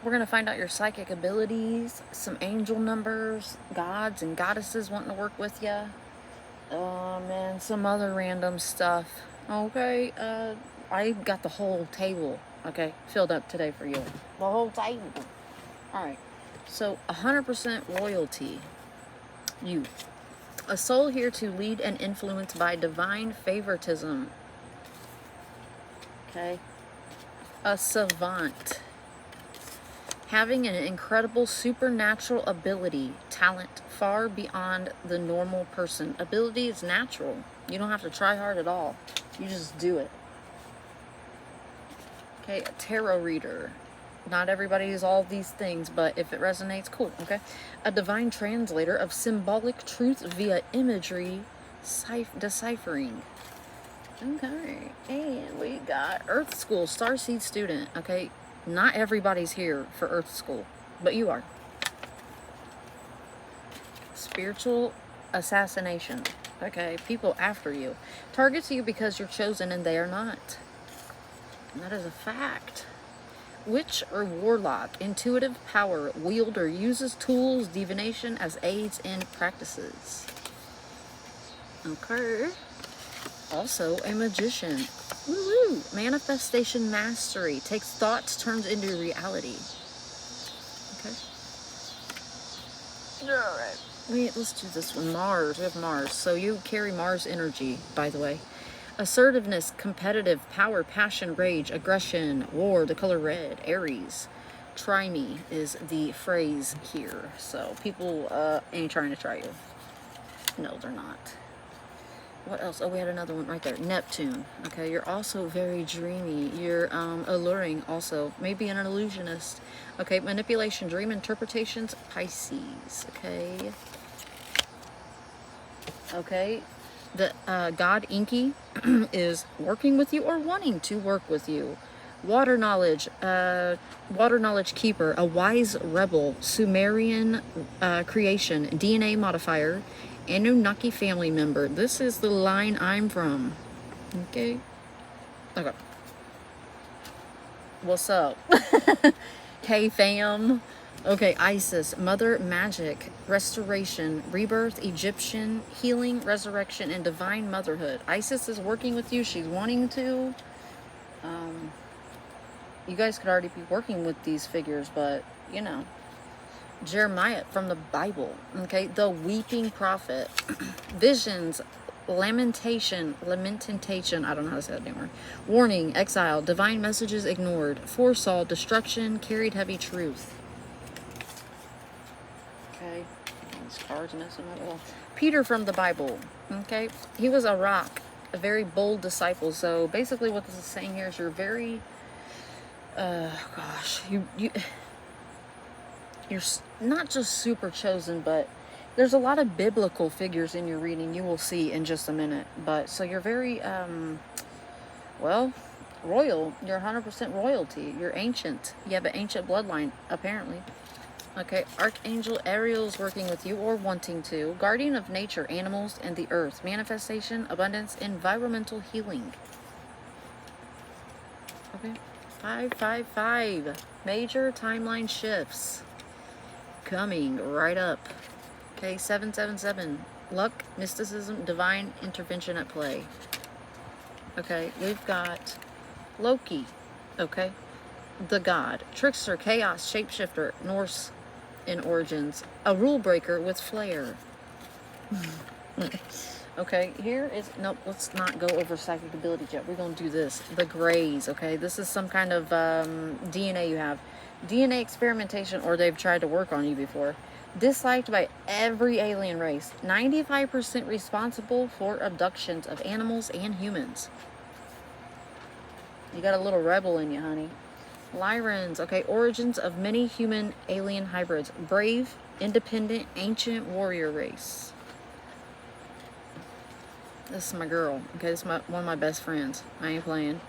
We're going to find out your psychic abilities, some angel numbers, gods and goddesses wanting to work with you, and some other random stuff. Okay, I got the whole table, okay, filled up today for you. The whole table. Alright, so 100% royalty. You. A soul here to lead and influence by divine favoritism. Okay. A savant. Having an incredible supernatural ability, talent far beyond the normal person. Ability is natural. You don't have to try hard at all. You just do it. Okay, a tarot reader. Not everybody is all these things, but if it resonates, cool, okay? A divine translator of symbolic truth via imagery, deciphering. Okay, and we got Earth School, Starseed student, okay? Not everybody's here for Earth School, but you are. Spiritual assassination, okay? People after you. Targets you because you're chosen and they are not. And that is a fact. Witch or warlock, intuitive power, wielder, uses tools, divination as aids and practices. Okay. Also a magician. Woo-woo. Manifestation mastery, takes thoughts, turns into reality. Okay. Alright. Wait, let's do this one. Mars. We have Mars. So you carry Mars energy, by the way. Assertiveness, competitive, power, passion, rage, aggression, war, the color red, Aries. Try me is the phrase here. So people ain't trying to try you. No, they're not. What else? Oh, we had another one right there. Neptune. Okay, you're also very dreamy. You're alluring also. Maybe an illusionist. Okay, manipulation, dream interpretations, Pisces. Okay. Okay. The god Inky is working with you or wanting to work with you. Water knowledge keeper, a wise rebel, Sumerian creation, DNA modifier, Anunnaki family member. This is the line I'm from. Okay. Okay. What's up? Hey fam. Okay, Isis, mother magic, restoration, rebirth, Egyptian, healing, resurrection, and divine motherhood. Isis is working with you. She's wanting to. You guys could already be working with these figures, but, you know. Jeremiah from the Bible. Okay, the weeping prophet. Visions, lamentation, I don't know how to say that anymore. Warning, exile, divine messages ignored. Foresaw, destruction, carried heavy truth. Okay, these cards messing up. Well, Peter from the Bible. Okay, he was a rock, a very bold disciple. So basically, what this is saying here is you're very, you're not just super chosen, but there's a lot of biblical figures in your reading. You will see in just a minute. But so you're very, well, royal. You're 100% royalty. You're ancient. You have an ancient bloodline, apparently. Okay, Archangel Ariel's working with you or wanting to. Guardian of nature, animals, and the earth. Manifestation, abundance, environmental healing. Okay, 555. Major timeline shifts. Coming right up. Okay, 777. Luck, mysticism, divine intervention at play. Okay, we've got Loki. Okay, the god. Trickster, chaos, shapeshifter, Norse in origins, a rule breaker with flair. Okay, here is, nope, let's not go over psychic abilities yet. We're going to do this. The grays, okay? This is some kind of DNA you have. DNA experimentation, or they've tried to work on you before. Disliked by every alien race. 95% responsible for abductions of animals and humans. You got a little rebel in you, honey. Lyrans, okay, origins of many human alien hybrids. Brave, independent, ancient warrior race. This is my girl, okay, this is one of my best friends. I ain't playing.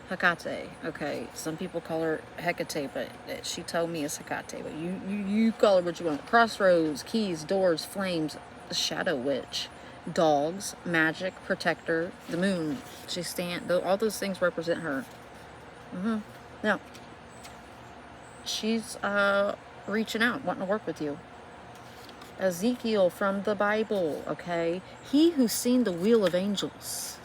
Hecate, okay, some people call her Hecate, but she told me it's Hecate, but you call her what you want. Crossroads, keys, doors, flames, shadow witch, dogs, magic, protector, the moon. All those things represent her. Now, she's reaching out, wanting to work with you. Ezekiel from the Bible, okay? He who's seen the wheel of angels,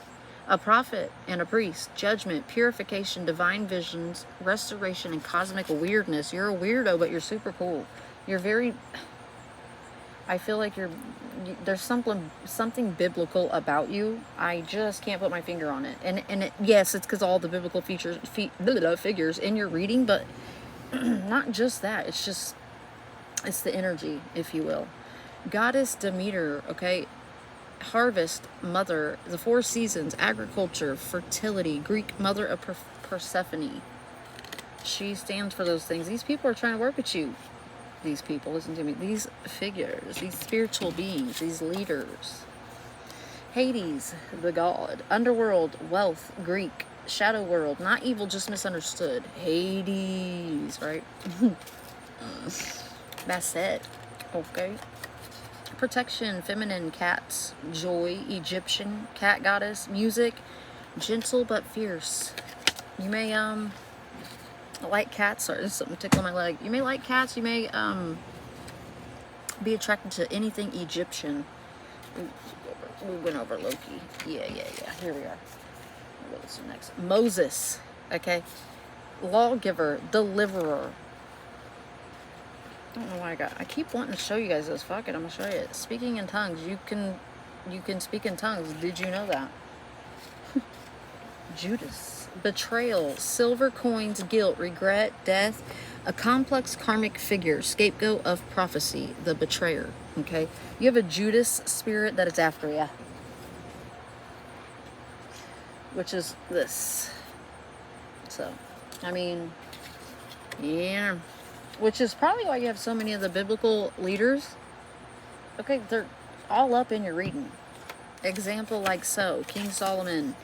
a prophet and a priest, judgment, purification, divine visions, restoration, and cosmic weirdness. You're a weirdo, but you're super cool. You're very... I feel like there's something biblical about you. I just can't put my finger on it. And yes, it's because all the biblical figures in your reading, but not just that. It's the energy, if you will. Goddess Demeter, okay? Harvest, mother, the four seasons, agriculture, fertility, Greek mother of Persephone. She stands for those things. These people are trying to work with you. These people, listen to me. These figures, these spiritual beings, these leaders. Hades, the god. Underworld, wealth, Greek. Shadow world, not evil, just misunderstood. Hades, right? That's it. Okay. Protection, feminine, cats, joy, Egyptian, cat goddess, music, gentle but fierce. You may like cats. Sorry, there's something tickling my leg. You may like cats. You may be attracted to anything Egyptian. We went over Loki. Yeah. Here we are. What's next? Moses. Okay. Lawgiver, deliverer. I don't know why I keep wanting to show you guys this. Fuck it, I'm gonna show you it. Speaking in tongues. You can speak in tongues. Did you know that? Judas. Betrayal, silver coins, guilt, regret, death, a complex karmic figure, scapegoat of prophecy, the betrayer. Okay, you have a Judas spirit that is after you, which is this. So, I mean, yeah, which is probably why you have so many of the biblical leaders. Okay, they're all up in your reading. Example like so, King Solomon,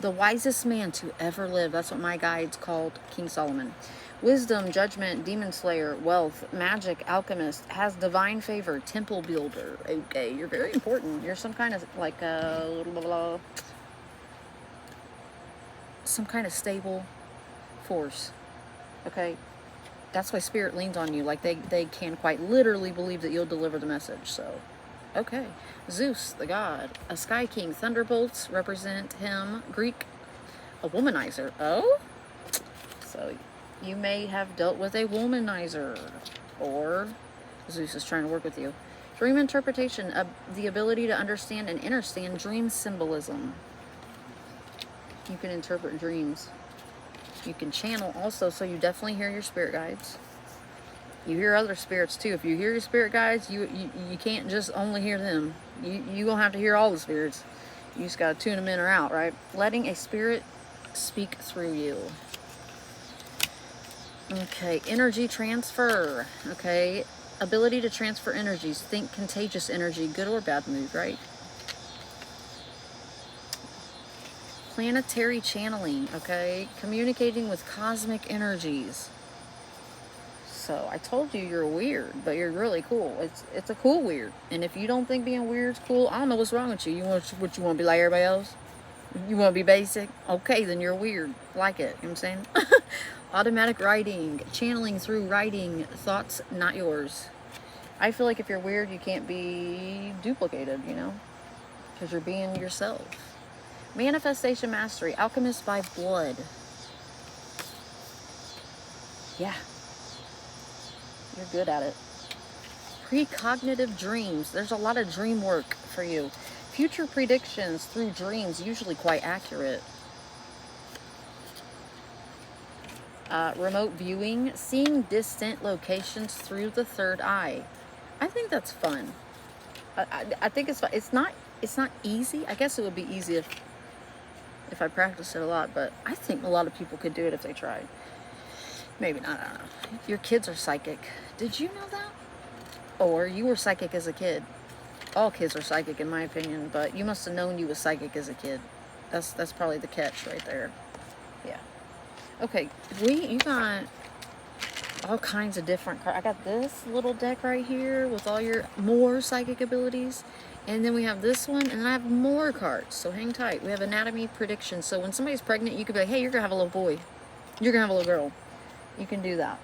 the wisest man to ever live. That's what my guide's called, King Solomon. Wisdom, judgment, demon slayer, wealth, magic, alchemist, has divine favor, temple builder. Okay, you're very important. You're some kind of like some kind of stable force. Okay, that's why spirit leans on you. Like they can quite literally believe that you'll deliver the message. So, okay. Zeus, the god, a sky king. Thunderbolts represent him. Greek, a womanizer. Oh? So you may have dealt with a womanizer. Or Zeus is trying to work with you. Dream interpretation, the ability to understand and understand dream symbolism. You can interpret dreams. You can channel also, so you definitely hear your spirit guides. You hear other spirits too. If you hear your spirit guides, you can't just only hear them. You gonna have to hear all the spirits. You just gotta tune them in or out, right? Letting a spirit speak through you. Okay, energy transfer. Okay, ability to transfer energies. Think contagious energy, good or bad mood, right? Planetary channeling. Okay, communicating with cosmic energies. So I told you you're weird, but you're really cool. It's a cool weird. And if you don't think being weird is cool, I don't know what's wrong with you. You want to be like everybody else? You want to be basic? Okay, then you're weird. Like it. You know what I'm saying? Automatic writing, channeling through writing, thoughts not yours. I feel like if you're weird, you can't be duplicated, you know, because you're being yourself. Manifestation mastery, alchemist by blood. Yeah. You're good at it. Precognitive dreams. There's a lot of dream work for you. Future predictions through dreams, usually quite accurate. Remote viewing. Seeing distant locations through the third eye. I think that's fun. I think it's fun. It's not easy. I guess it would be easy if I practiced it a lot, but I think a lot of people could do it if they tried. Maybe not, I don't know. Your kids are psychic. Did you know that? Or you were psychic as a kid. All kids are psychic in my opinion, but you must have known you was psychic as a kid. That's probably the catch right there. Yeah. Okay, you got all kinds of different cards. I got this little deck right here with all your more psychic abilities. And then we have this one, and then I have more cards. So hang tight. We have anatomy prediction. So when somebody's pregnant, you could be like, hey, you're going to have a little boy. You're going to have a little girl. You can do that.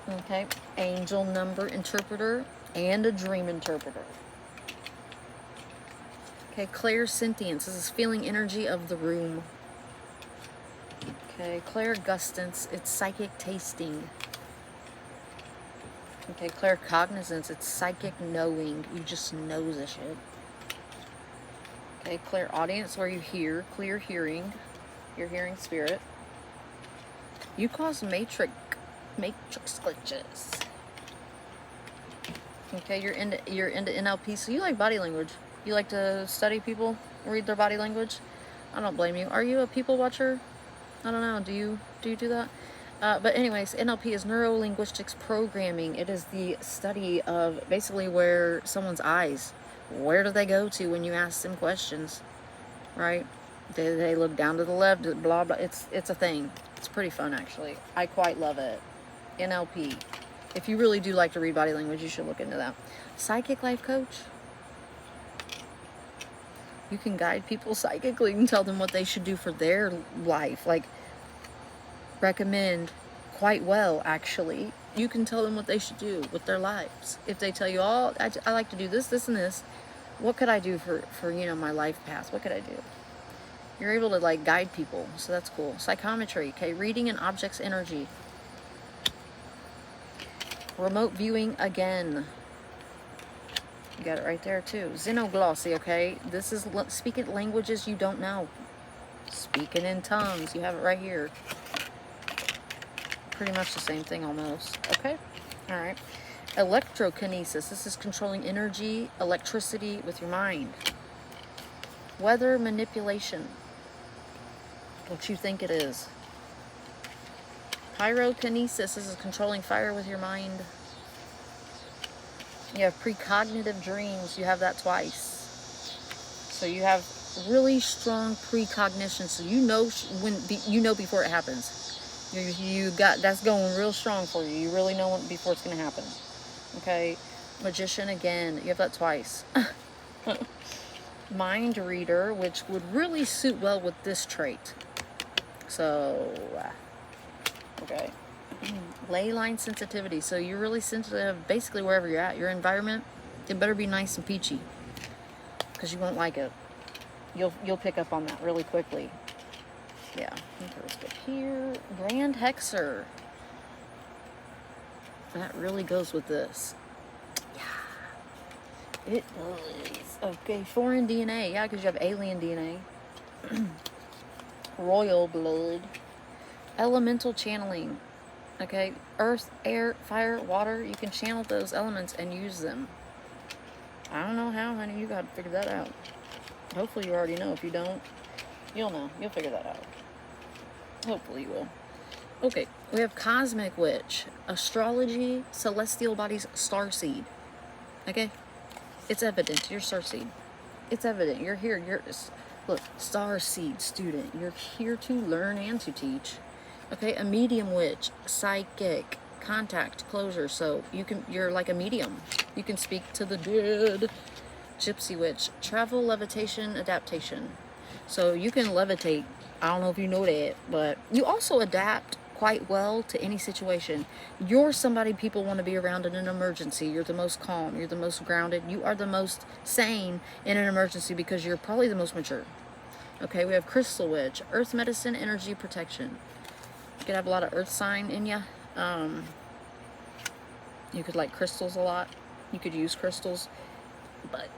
Okay, angel number interpreter and a dream interpreter. Okay, clairsentience. This is feeling energy of the room. Okay, clairgustance. It's psychic tasting. Okay, claircognizance. It's psychic knowing. You just know the shit. Okay, clairaudience, where you hear, clear hearing. You're hearing spirit. You cause matrix glitches. Okay, you're into NLP, so you like body language. You like to study people, read their body language. I don't blame you. Are you a people watcher? I don't know. Do you do that? But anyways, NLP is neuro-linguistics programming. It is the study of basically where someone's eyes, where do they go to when you ask them questions, right? They look down to the left, blah blah. It's a thing. It's pretty fun, actually. I quite love it. NLP. If you really do like to read body language, you should look into that. Psychic life coach. You can guide people psychically and tell them what they should do for their life. Like, recommend quite well, actually. You can tell them what they should do with their lives. If they tell you, oh, I like to do this, this, and this, what could I do for you know, my life path? What could I do? You're able to, like, guide people, so that's cool. Psychometry, okay, reading an object's energy. Remote viewing again. You got it right there, too. Xenoglossy, okay? This is speaking languages you don't know. Speaking in tongues. You have it right here. Pretty much the same thing almost. Okay? All right. Electrokinesis. This is controlling energy, electricity with your mind. Weather manipulation. What you think it is. Pyrokinesis. This is controlling fire with your mind. You have precognitive dreams. You have that twice. So you have really strong precognition. So you know before it happens. You got that's going real strong for you. You really know before it's going to happen. Okay, magician again. You have that twice. Mind reader, which would really suit well with this trait. So, okay. Ley line sensitivity. So you're really sensitive basically wherever you're at. Your environment, it better be nice and peachy, because you won't like it. You'll pick up on that really quickly. Yeah. Let's get here. Grand Hexer. That really goes with this. Yeah. It does. Okay. Foreign DNA. Yeah, because you have alien DNA. Royal blood. Elemental channeling. Okay, earth, air, fire, water, you can channel those elements and use them. I don't know how, honey, you gotta figure that out. Hopefully you already know. If you don't, you'll know. You'll figure that out. Hopefully you will. Okay, we have Cosmic Witch. Astrology, celestial bodies, starseed. Okay? It's evident. You're starseed. It's evident. You're here. Look, starseed student. You're here to learn and to teach. Okay, a medium witch, psychic, contact, closure. So you're like a medium. You can speak to the dead. Gypsy witch, travel, levitation, adaptation. So you can levitate. I don't know if you know that, but you also adapt quite well to any situation. You're somebody people want to be around in an emergency. You're the most calm. You're the most grounded. You are the most sane in an emergency because you're probably the most mature. Okay, we have crystal witch, earth medicine, energy protection. You could have a lot of earth sign in you. You could like crystals a lot. You could use crystals. But,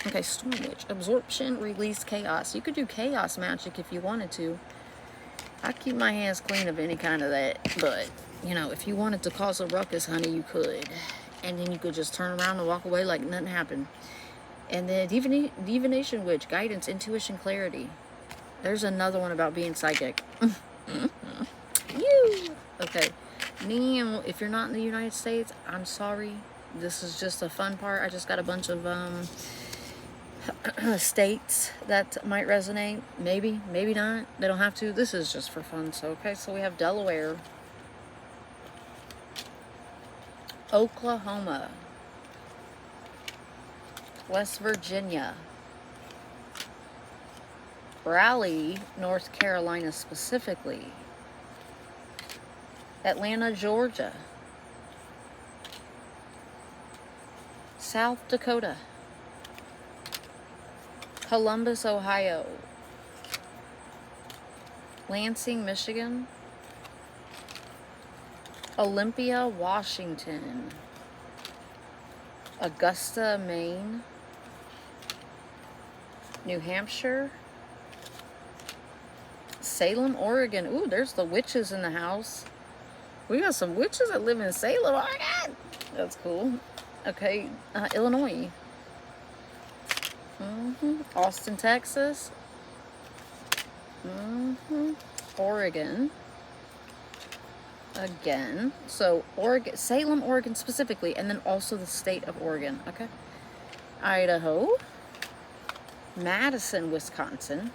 okay, storm witch. Absorption, release, chaos. You could do chaos magic if you wanted to. I keep my hands clean of any kind of that. But, you know, if you wanted to cause a ruckus, honey, you could. And then you could just turn around and walk away like nothing happened. And then divination witch, guidance, intuition, clarity. There's another one about being psychic. Okay, now if you're not in the United States, I'm sorry. This is just a fun part. I just got a bunch of states that might resonate. Maybe not. They don't have to. This is just for fun. So okay, so we have Delaware, Oklahoma, West Virginia, Raleigh, North Carolina specifically, Atlanta, Georgia, South Dakota. Columbus, Ohio. Lansing, Michigan. Olympia, Washington. Augusta, Maine. New Hampshire. Salem, Oregon. Ooh, there's the witches in the house. We got some witches that live in Salem, Oregon. That's cool. Okay, Illinois. Austin, Texas. Oregon. Again. So, Oregon, Salem, Oregon specifically, and then also the state of Oregon. Okay. Idaho. Madison, Wisconsin.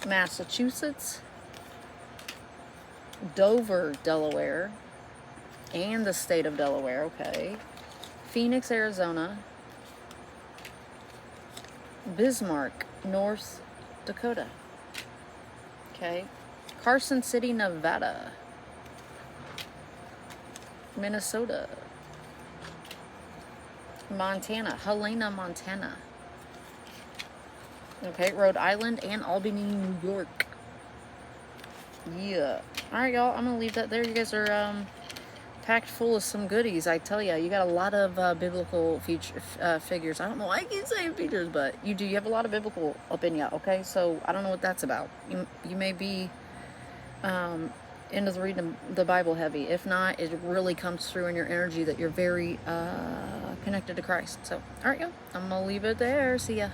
Massachusetts. Dover, Delaware. And the state of Delaware. Okay. Phoenix, Arizona. Bismarck, North Dakota. Okay. Carson City, Nevada. Minnesota. Montana. Helena, Montana. Okay. Rhode Island and Albany, New York. Yeah. Alright, y'all. I'm going to leave that there. You guys are packed full of some goodies. I tell you, you got a lot of biblical figures. I don't know why I keep saying features, but you do. You have a lot of biblical up in you, okay? So I don't know what that's about. You may be into reading the Bible heavy. If not, it really comes through in your energy that you're very connected to Christ. So, all right, y'all. I'm going to leave it there. See ya.